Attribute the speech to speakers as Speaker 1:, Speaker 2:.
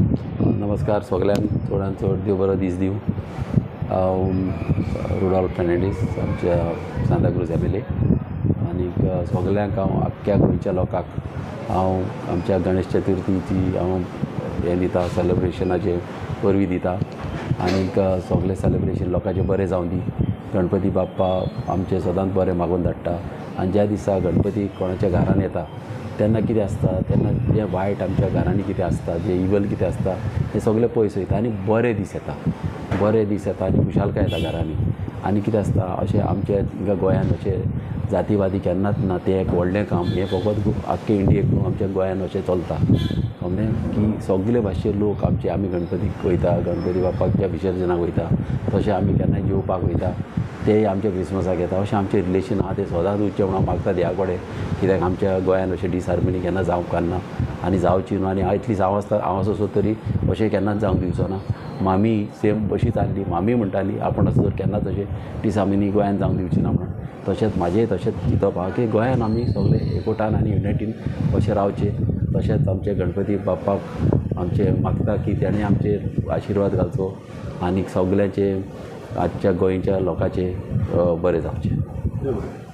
Speaker 1: नमस्कार सगळ्यांक चडांत चड देव बरो दीस दिवं। हांव रुडॉल्फ फेर्नांडीस आमच्या सांताक्रूज एम एल ए आनीक सगळ्यांक हांव आख्ख्या गोंयच्या लोकांक हांव आमच्या गणेश चतुर्थीची हांव हें दिता सेलेब्रेशनाचे परबीं दिता आनीक सगळें सेलेब्रेशन लोकांचें बरें जावं दी। गणपती बाप्पा आमचें सदांच बरें मागून धाडटा आनी ज्या दिसा गणपती कोणाच्या घरान येता तेन्ना कितें आसता, तेन्ना जें वायट आमच्या घरांनी कितें आसता, जें इवल कितें आसता हें सगळें पयस वयता आनी बरे दीस येता आनी खुशालकाय येता घरांनी। आनी कितें आसता अशें आमच्या हिंगा गोंयांत अशें जातीवादी केन्नाच ना, तें एक व्हडलें काम। हें फकत आख्खे इंडियेक न्हू, आमच्या गोंयांत अशें चलता कळ्ळें की सगळे भाशेचे लोक आमी गणपतीक वयता, गणपती बाप्पाच्या विसर्जनाक वयता, तशें आमी केन्नाय जेवपाक वयता, तेय आमच्या क्रिसमसाक येता। अशें आमचें रिलेशन आहा तें सदांच उरचें म्हणून हांव मागता देवा कडेन, कित्याक आमच्या गोंयांत अशें डिसहार्मनी केन्ना जावंक उपकारना आनी जावची न्हू। आनी एटलीस्ट हांव असो तरी अशें केन्नाच जावंक दिवचो ना। मामी सेम अशीच आहली, मामी म्हणटाली आपण असो जर केन्नाच अशें डिसहार्मनी गोंयांत जावंक दिवची ना म्हणून। तशेंच म्हाजेंय तशेंच चिंतप आहा की गोंयांत आमी सगळे एकवटान आनी युनायटीन अशें रावचें। तशेंच आमचे गणपती बाप्पाक आमचें मागता की तेणें आमचेर आशिर्वाद घालचो आनीक सगळ्यांचें आजच्या गोंयच्या लोकांचें बरें जावचें।